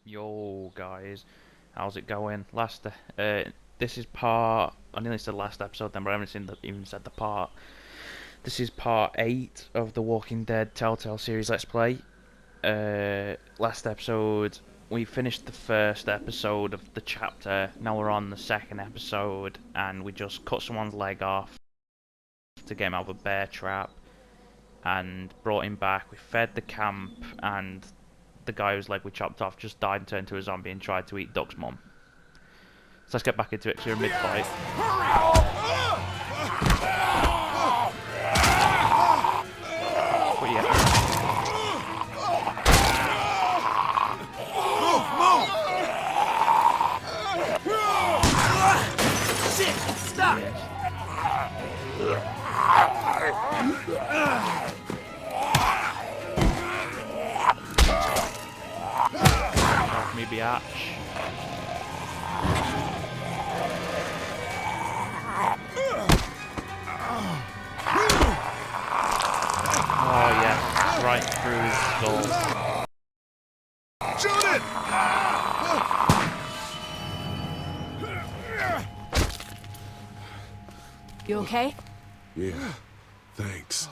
Yo guys, how's it going? This is part. I nearly said last episode then, but I haven't even said the part. This is part 8 of the Walking Dead Telltale series Let's Play. Last episode we finished the first episode of the chapter. Now we're on the second episode, and we just cut someone's leg off to get him out of a bear trap, and brought him back. We fed the camp, and the guy whose leg we chopped off just died and turned into a zombie and tried to eat Duck's mum. So let's get back into it, because we're mid-fight. But yeah. Shit! Stop! Me biatch. Oh yeah, right through his skull. Shoot it! You okay? Yeah, thanks.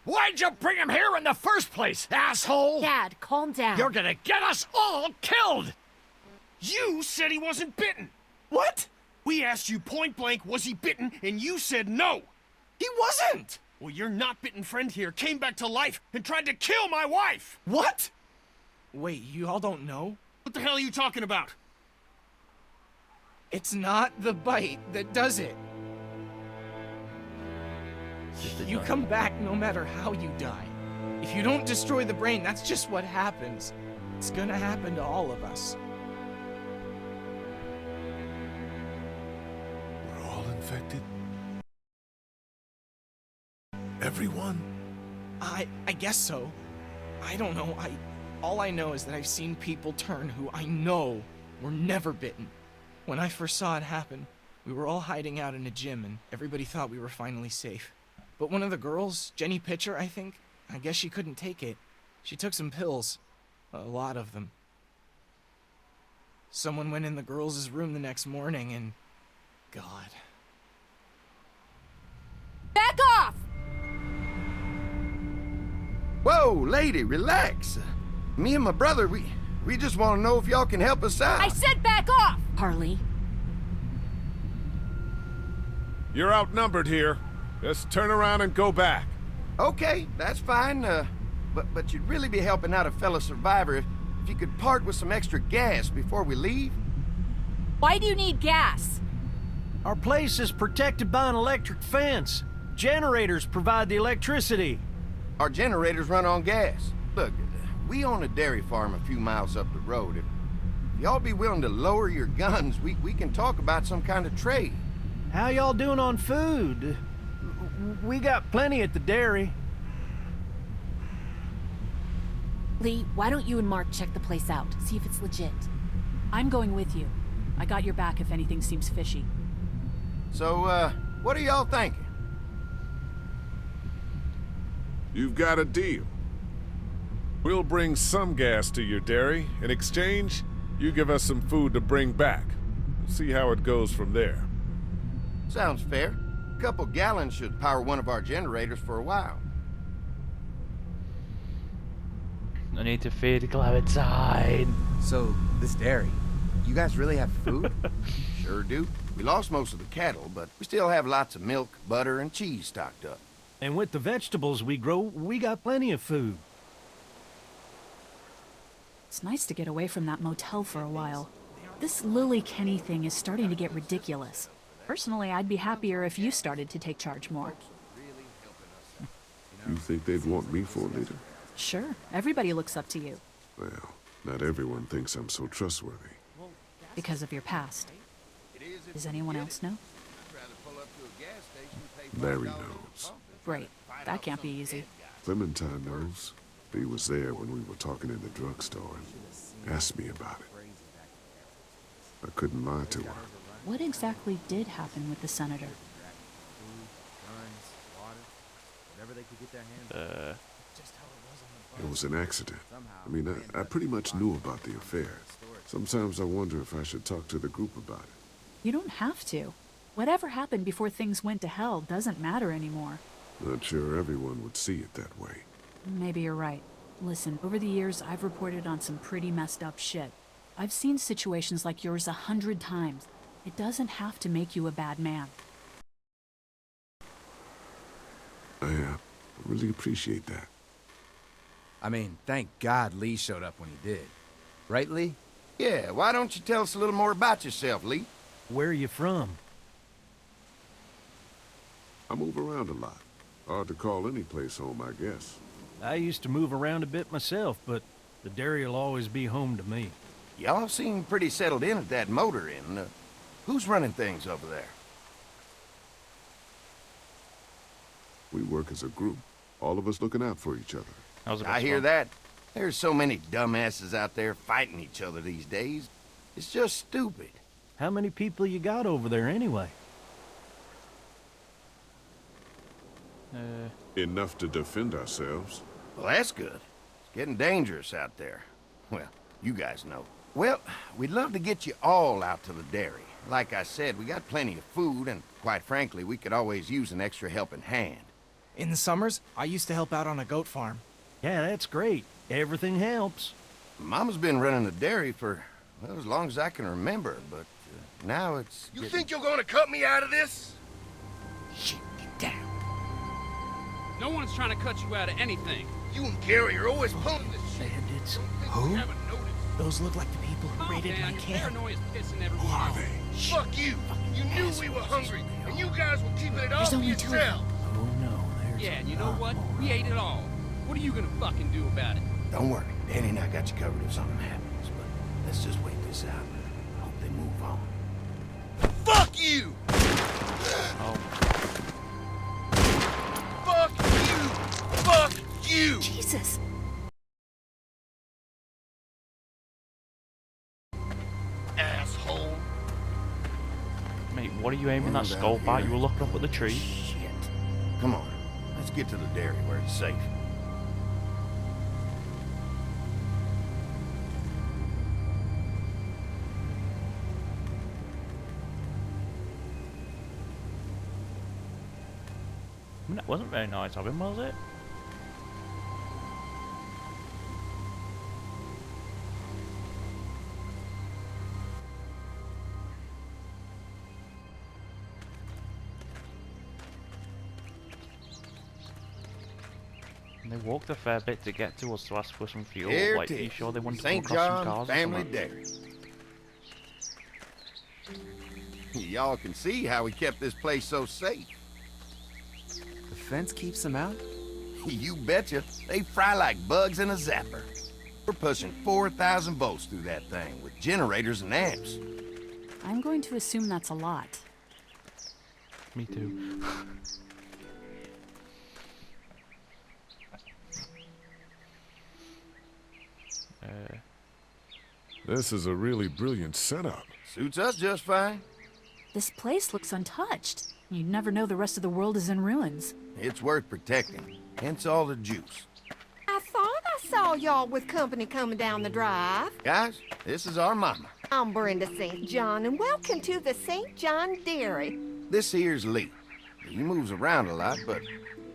Why'd you bring him here in the first place, asshole? Dad, calm down. You're gonna get us all killed! You said he wasn't bitten! What? We asked you point blank, was he bitten, and you said no! He wasn't! Well, your not bitten friend here came back to life and tried to kill my wife! What? Wait, you all don't know? What the hell are you talking about? It's not the bite that does it. You come back no matter how you die. If you don't destroy the brain, that's just what happens. It's gonna happen to all of us. We're all infected? Everyone? I guess so. I don't know. All I know is that I've seen people turn who I know were never bitten. When I first saw it happen, we were all hiding out in a gym and everybody thought we were finally safe. But one of the girls, Jenny Pitcher, I think, I guess she couldn't take it. She took some pills. A lot of them. Someone went in the girls' room the next morning and... God. Back off! Whoa, lady, relax. Me and my brother, we just want to know if y'all can help us out. I said back off! Harley. You're outnumbered here. Just turn around and go back. Okay, that's fine. But you'd really be helping out a fellow survivor if you could part with some extra gas before we leave. Why do you need gas? Our place is protected by an electric fence. Generators provide the electricity. Our generators run on gas. Look, we own a dairy farm a few miles up the road. If y'all be willing to lower your guns, we can talk about some kind of trade. How y'all doing on food? We got plenty at the dairy. Lee, why don't you and Mark check the place out, see if it's legit? I'm going with you. I got your back if anything seems fishy. So, what are y'all thinking? You've got a deal. We'll bring some gas to your dairy. In exchange, you give us some food to bring back. We'll see how it goes from there. Sounds fair. A couple gallons should power one of our generators for a while. I need to feed Clementine. So, this dairy, you guys really have food? Sure do. We lost most of the cattle, but we still have lots of milk, butter, and cheese stocked up. And with the vegetables we grow, we got plenty of food. It's nice to get away from that motel for a while. This Lily Kenny thing is starting to get ridiculous. Personally, I'd be happier if you started to take charge more. You think they'd want me for a leader? Sure, everybody looks up to you. Well, not everyone thinks I'm so trustworthy. Because of your past. Does anyone else know? Larry knows. Great. That can't be easy. Clementine knows. He was there when we were talking in the drugstore and asked me about it. I couldn't lie to her. What exactly did happen with the senator? Whatever they could get their hands on. It was an accident. I mean, I pretty much knew about the affair. Sometimes I wonder if I should talk to the group about it. You don't have to. Whatever happened before things went to hell doesn't matter anymore. Not sure everyone would see it that way. Maybe you're right. Listen, over the years, I've reported on some pretty messed up shit. I've seen situations like yours 100 times. It doesn't have to make you a bad man. I really appreciate that. I mean, thank God Lee showed up when he did. Right, Lee? Yeah, why don't you tell us a little more about yourself, Lee? Where are you from? I move around a lot. Hard to call any place home, I guess. I used to move around a bit myself, but the dairy will always be home to me. Y'all seem pretty settled in at that motor inn. Who's running things over there? We work as a group, all of us looking out for each other. That was a bit I hear slow. that. There's so many dumbasses out there fighting each other these days. It's just stupid. How many people you got over there anyway? Enough to defend ourselves. Well, that's good. It's getting dangerous out there. Well, you guys know. Well, we'd love to get you all out to the dairy. Like I said, we got plenty of food, and quite frankly, we could always use an extra helping hand. In the summers, I used to help out on a goat farm. Yeah, that's great. Everything helps. Mama's been running the dairy for, well, as long as I can remember, but now it's You getting... think you're gonna cut me out of this? Shit, get down. No one's trying to cut you out of anything. You and Gary are always pulling this shit. Bandits. Who? Haven't noticed. Those look like the people who Calm raided down, my your camp. paranoia's pissing everyone off. Fuck you. You knew we were hungry, and you guys were keeping it all There's for only two of yourself. Oh no, there's Yeah, a and you know lot what? more. We ate it all. What are you gonna fucking do about it? Don't worry, Danny and I got you covered if something happens, but let's just wait this out. Hope they move on. Fuck you! Oh, Fuck you! Fuck you! Jesus! Asshole! mate, what are you aiming that Down skull at? here. You were looking up at the tree. Shit. Come on, let's get to the dairy where it's safe. I mean, that wasn't very nice of him, was it? And they walked a fair bit to get to us to ask for some fuel. Here Like, it you is. sure they wanted to come St. across some John cars or Family something? Dairy. Y'all can see how we kept this place so safe. The fence keeps them out? You betcha. They fry like bugs in a zapper. We're pushing 4,000 volts through that thing with generators and amps. I'm going to assume that's a lot. Me too. This is a really brilliant setup. Suits us just fine. This place looks untouched. You'd never know the rest of the world is in ruins. It's worth protecting, hence all the juice. I thought I saw y'all with company coming down the drive. Guys, this is our mama. I'm Brenda St. John, and welcome to the St. John Dairy. This here's Lee. He moves around a lot, but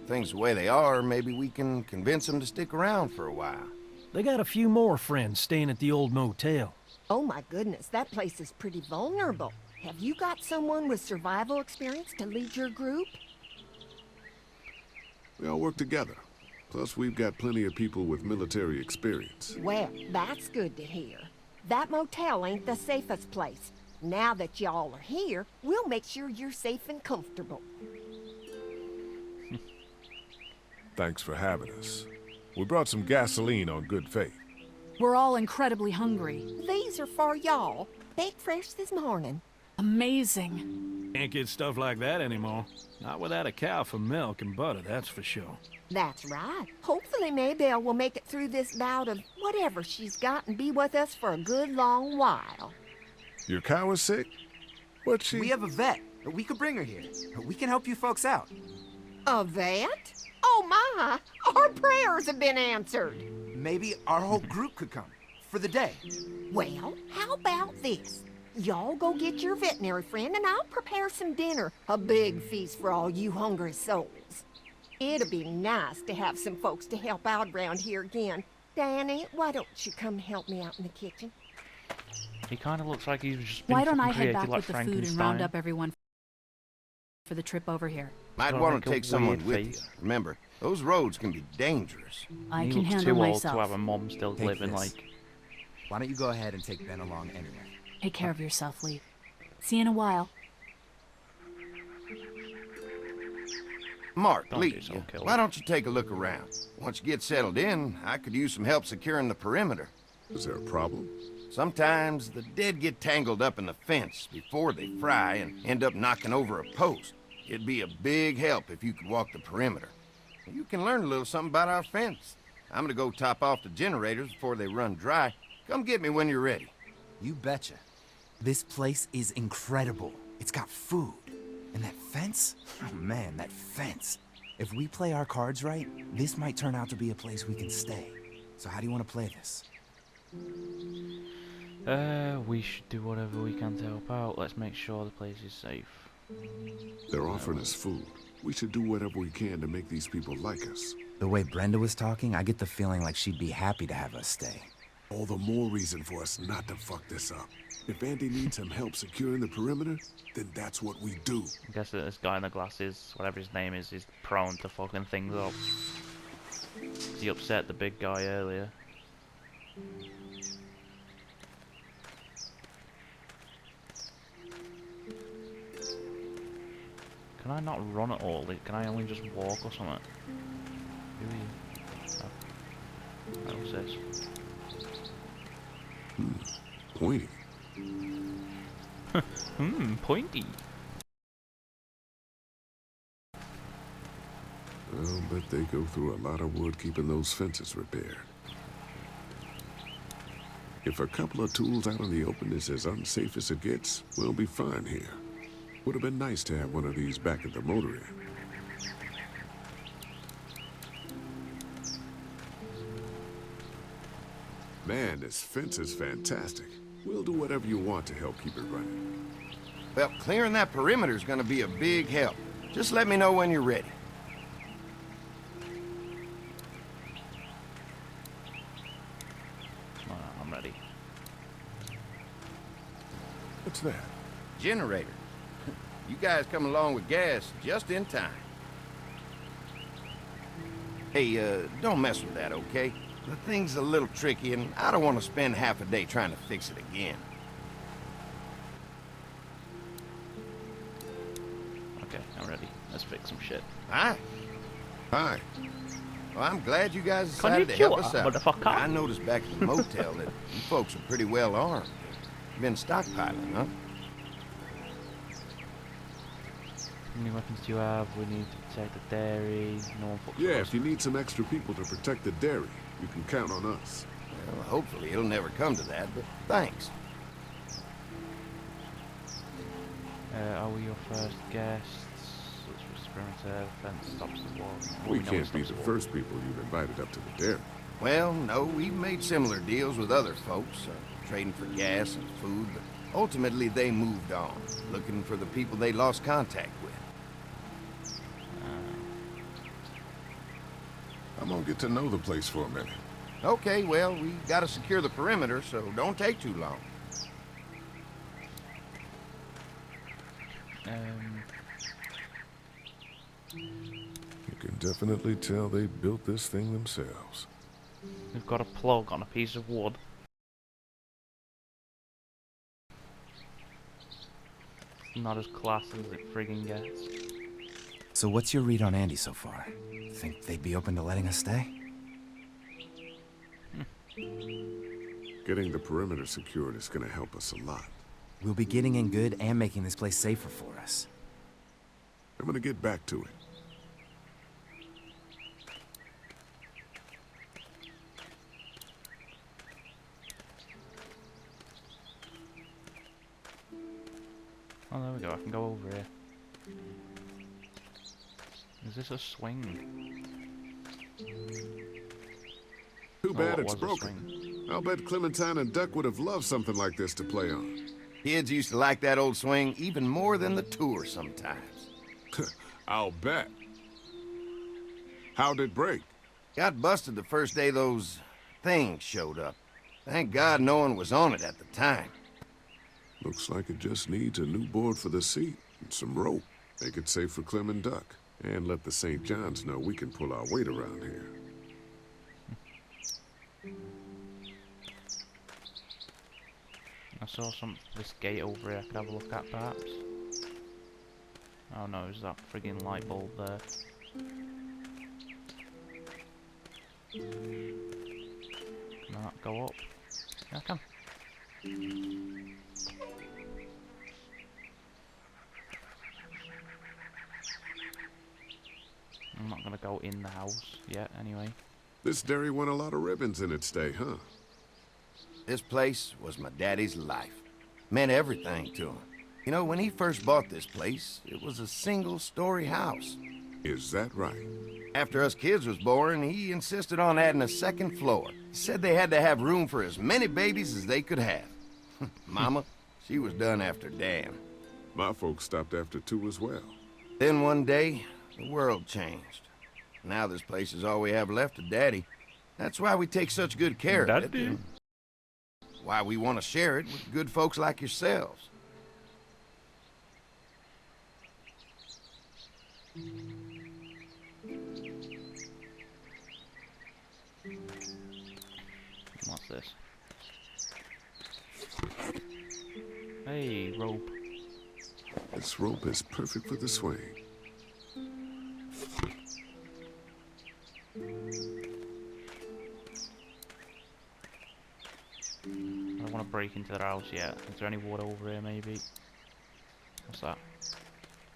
things the way they are, maybe we can convince him to stick around for a while. They got a few more friends staying at the old motel. Oh my goodness, that place is pretty vulnerable. Have you got someone with survival experience to lead your group? We all work together. Plus, we've got plenty of people with military experience. Well, that's good to hear. That motel ain't the safest place. Now that y'all are here, we'll make sure you're safe and comfortable. Thanks for having us. We brought some gasoline on good faith. We're all incredibly hungry. These are for y'all. Baked fresh this morning. Amazing. Can't get stuff like that anymore. Not without a cow for milk and butter, that's for sure. That's right. Hopefully Maybelle will make it through this bout of whatever she's got and be with us for a good long while. Your cow is sick? What's she? We have a vet. We could bring her here. We can help you folks out. A vet? Oh my! Our prayers have been answered. Maybe our whole group could come. For the day. Well, how about this? Y'all go get your veterinary friend and I'll prepare some dinner. A big feast for all you hungry souls. It'll be nice to have some folks to help out around here again. Danny, why don't you come help me out in the kitchen? He kind of looks like he's just been Why don't fucking I head created back like with the food and Frankenstein. round up everyone for the trip over here? Might Gotta want make to a take someone weird with you. face. Remember, those roads can be dangerous. I He can looks handle too old myself. to have a mom still Take living this. like. Why don't you go ahead and take Ben along anyway? Take care of yourself, Lee. See you in a while. Mark, Don't Lee, be so killed. why don't you take a look around? Once you get settled in, I could use some help securing the perimeter. Is there a problem? Sometimes the dead get tangled up in the fence before they fry and end up knocking over a post. It'd be a big help if you could walk the perimeter. You can learn a little something about our fence. I'm gonna go top off the generators before they run dry. Come get me when you're ready. You betcha. This place is incredible. It's got food. And that fence? Oh man, that fence. If we play our cards right, this might turn out to be a place we can stay. So how do you want to play this? We should do whatever we can to help out. Let's make sure the place is safe. They're offering us food. We should do whatever we can to make these people like us. The way Brenda was talking, I get the feeling like she'd be happy to have us stay. All the more reason for us not to fuck this up. If Andy needs some help securing the perimeter, then that's what we do. I guess that this guy in the glasses, whatever his name is prone to fucking things up. He upset the big guy earlier. Can I not run at all? Can I only just walk or something? Who are you? Oh. What's this? Pointy. Pointy. I'll bet they go through a lot of wood keeping those fences repaired. If a couple of tools out in the open is as unsafe as it gets, we'll be fine here. Would have been nice to have one of these back at the motor inn. Man, this fence is fantastic. We'll do whatever you want to help keep it running. Well, clearing that perimeter is gonna be a big help. Just let me know when you're ready. I'm ready. What's that? Generator. You guys come along with gas just in time. Hey, don't mess with that, okay? The thing's a little tricky, and I don't want to spend half a day trying to fix it again. Okay, I'm ready. Let's fix some shit. Hi. Hi. Well, I'm glad you guys decided to help us out. Motherfucker. I noticed back at the motel that you folks are pretty well armed. You've been stockpiling, huh? How many weapons do you have? We need to protect the dairy. No one fucks Yeah, with us. if you need some extra people to protect the dairy, you can count on us. Well, hopefully it'll never come to that, but thanks. Are we your first guests? Let's experiment the fence stops the wall. We can't be the first people you've invited up to the dairy. Well, no, we've made similar deals with other folks, trading for gas and food, but ultimately they moved on, looking for the people they lost contact with. I'm gonna get to know the place for a minute. Okay, well, we gotta secure the perimeter, so don't take too long. You can definitely tell they built this thing themselves. We've got a plug on a piece of wood. Not as classy as it friggin' gets. So what's your read on Andy so far? Think they'd be open to letting us stay? Getting the perimeter secured is gonna help us a lot. We'll be getting in good and making this place safer for us. I'm gonna get back to it. Oh, there we go. I can go over here. Is this a swing? Too bad what it's was a broken. swing? I'll bet Clementine and Duck would have loved something like this to play on. Kids used to like that old swing even more than the tour sometimes. I'll bet. How'd it break? Got busted the first day those things showed up. Thank God no one was on it at the time. Looks like it just needs a new board for the seat and some rope. Make it safe for Clem and Duck. And let the St. John's know we can pull our weight around here. I saw this gate over here I could have a look at, perhaps. Oh no, is that friggin' light bulb there? Can that go up? Yeah, I can. I'm not gonna go in the house yet, anyway. This dairy won a lot of ribbons in its day, huh? This place was my daddy's life. Meant everything to him. You know, when he first bought this place, it was a single-story house. Is that right? After us kids was born, he insisted on adding a second floor. He said they had to have room for as many babies as they could have. Mama, she was done after Dan. My folks stopped after 2 as well. Then one day, the world changed. Now this place is all we have left of Daddy. That's why we take such good care of it. And why we want to share it with good folks like yourselves. What's this? Hey, rope. This rope is perfect for the swing. I don't want to break into their house yet. Is there any wood over here, maybe? What's that?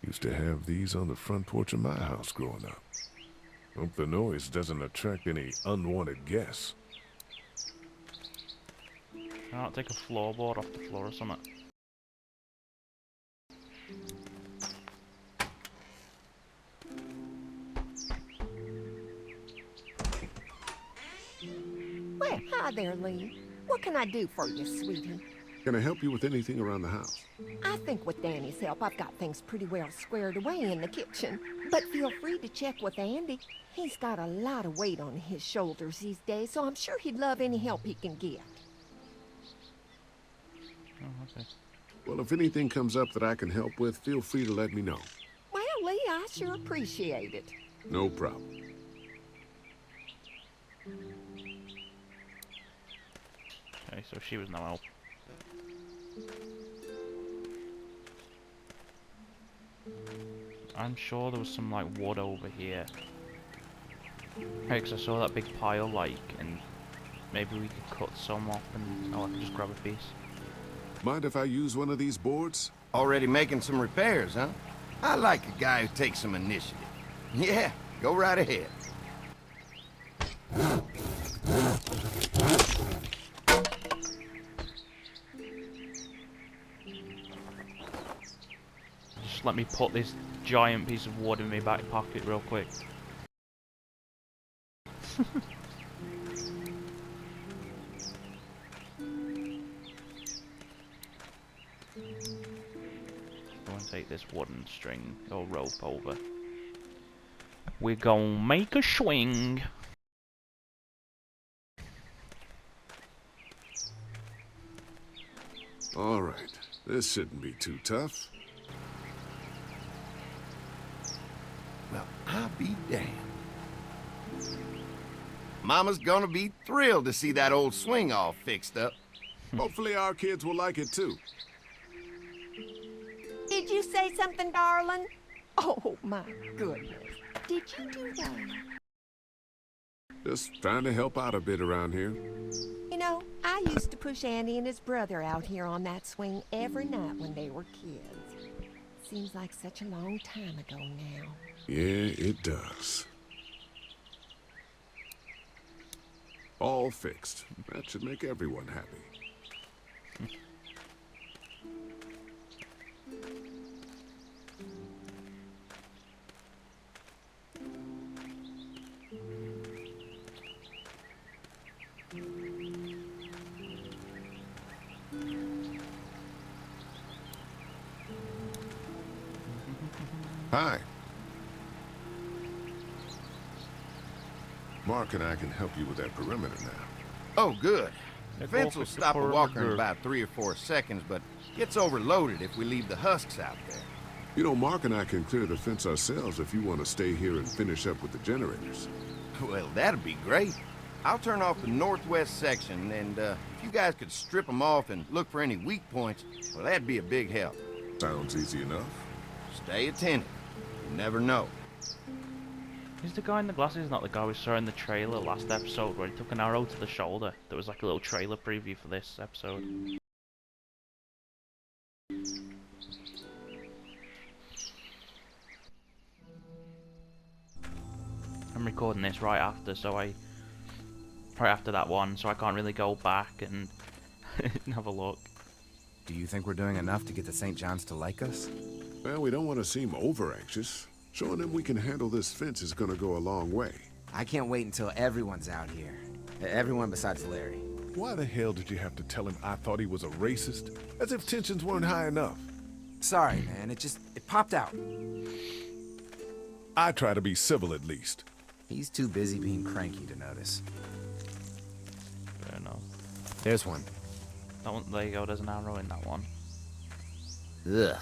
Used to have these on the front porch of my house growing up. Hope the noise doesn't attract any unwanted guests. Can I not take a floorboard off the floor or something? Well, hi there, Lee. What can I do for you, sweetie? Can I help you with anything around the house? I think with Danny's help, I've got things pretty well squared away in the kitchen. But feel free to check with Andy. He's got a lot of weight on his shoulders these days, so I'm sure he'd love any help he can get. Oh, okay. Well, if anything comes up that I can help with, feel free to let me know. Well, Lee, I sure appreciate it. No problem. Okay, so she was no help. I'm sure there was some like wood over here. Hey, 'cause I saw that big pile like, and maybe we could cut some off and I can just grab a piece. Mind if I use one of these boards? Already making some repairs, huh? I like a guy who takes some initiative. Yeah, go right ahead. Just let me put this giant piece of wood in my back pocket real quick. Go and take this wooden string or rope over. We're gonna make a swing. All right, this shouldn't be too tough. Well, I'll be damned. Mama's gonna be thrilled to see that old swing all fixed up. Hopefully our kids will like it too. Did you say something, darling? Oh, my goodness. Did you do that? Just trying to help out a bit around here. You know, I used to push Andy and his brother out here on that swing every night when they were kids. Seems like such a long time ago now. Yeah, it does. All fixed. That should make everyone happy. Hi. Mark and I can help you with that perimeter now. Oh, good. The Yeah, fence go will fix the stop a walker in perimeter. about 3 or 4 seconds, but gets overloaded if we leave the husks out there. You know, Mark and I can clear the fence ourselves if you want to stay here and finish up with the generators. Well, that'd be great. I'll turn off the northwest section, and if you guys could strip them off and look for any weak points, well, that'd be a big help. Sounds easy enough. Stay attentive. You never know. Is the guy in the glasses not the guy we saw in the trailer last episode where he took an arrow to the shoulder? There was like a little trailer preview for this episode. I'm recording this right after, right after that one, so I can't really go back and have a look. Do you think we're doing enough to get the St. John's to like us? Well, we don't want to seem over-anxious. Showing them we can handle this fence is gonna go a long way. I can't wait until everyone's out here. Everyone besides Larry. Why the hell did you have to tell him I thought he was a racist? As if tensions weren't high enough. Sorry, man. It popped out. I try to be civil at least. He's too busy being cranky to notice. Fair enough. There's one. That one, there you go, there's an arrow in that one. Ugh.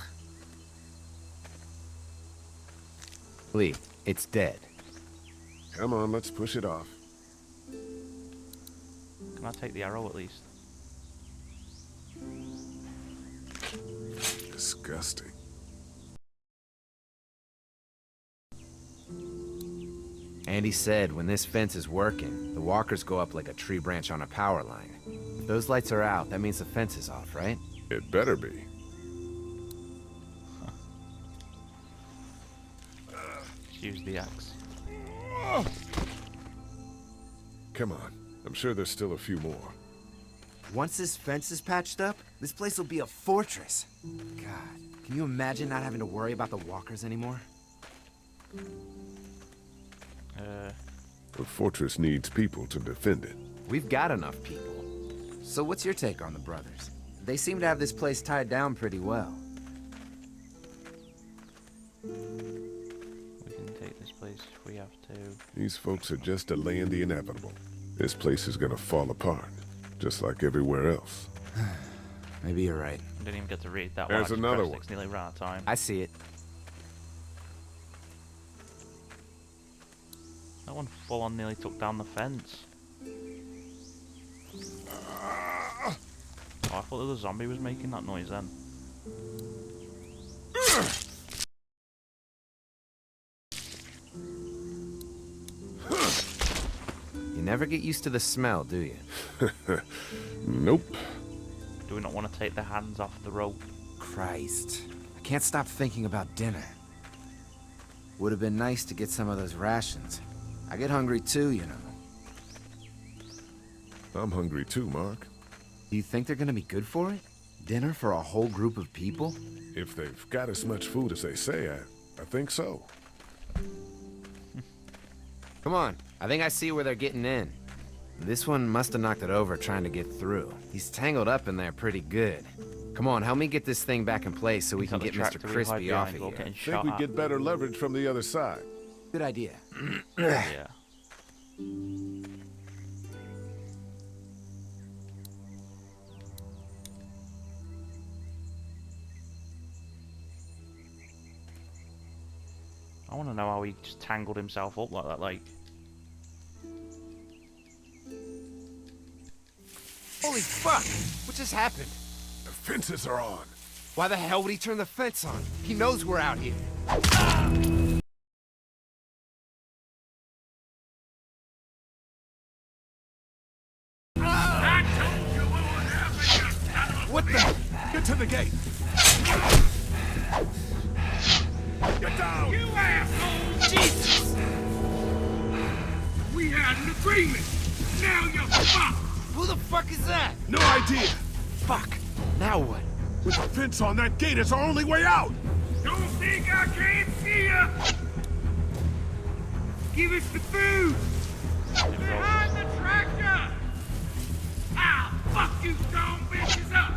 Lee, it's dead. Come on, let's push it off. Can I take the arrow at least? Disgusting. Andy said when this fence is working, the walkers go up like a tree branch on a power line. If those lights are out, that means the fence is off, right? It better be. Just use the axe. Come on. I'm sure there's still a few more. Once this fence is patched up, this place will be a fortress. God, can you imagine not having to worry about the walkers anymore? The fortress needs people to defend it. We've got enough people. So what's your take on the brothers? They seem to have this place tied down pretty well. We can take this place if we have to. These folks are just delaying the inevitable. This place is gonna fall apart, just like everywhere else. Maybe you're right. I didn't even get to read that There's one. I just another pressed one. It's nearly ran out of time. I see it. That one full on nearly took down the fence. Oh, I thought the zombie was making that noise then. You never get used to the smell, do you? Nope. Do we not want to take the hands off the rope? Christ. I can't stop thinking about dinner. Would have been nice to get some of those rations. I get hungry too, you know. I'm hungry too, Mark. Do you think they're gonna be good for it? Dinner for a whole group of people? If they've got as much food as they say, I think so. Come on, I think I see where they're getting in. This one must have knocked it over trying to get through. He's tangled up in there pretty good. Come on, help me get this thing back in place so we can get Mr. Crispy off of here. I think we get better leverage from the other side. Good idea. Yeah. I want to know how he just tangled himself up like that, like... Holy fuck! What just happened? The fences are on. Why the hell would he turn the fence on? He knows we're out here. What the? Get to the gate. Get down! You asshole! Jesus! We had an agreement. Now you're fucked. Who the fuck is that? No idea. Fuck. Now what? With the fence on that gate, it's our only way out. Don't think I can't see ya! Give us the food! Behind the tractor! I'll fuck you strong bitches up!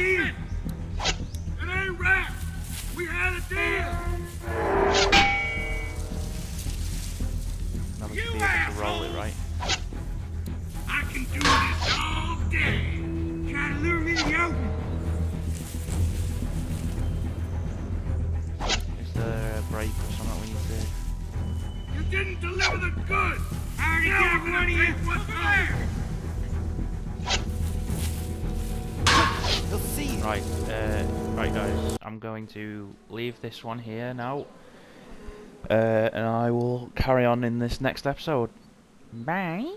It ain't right. We had a deal. Now we should be able to roll it, right? I can do this all day. Try to lure me to the open. Is there a break or something we need to... You didn't deliver the goods. I already got one of you. What's there? Right, right guys, I'm going to leave this one here now. And I will carry on in this next episode. Bye!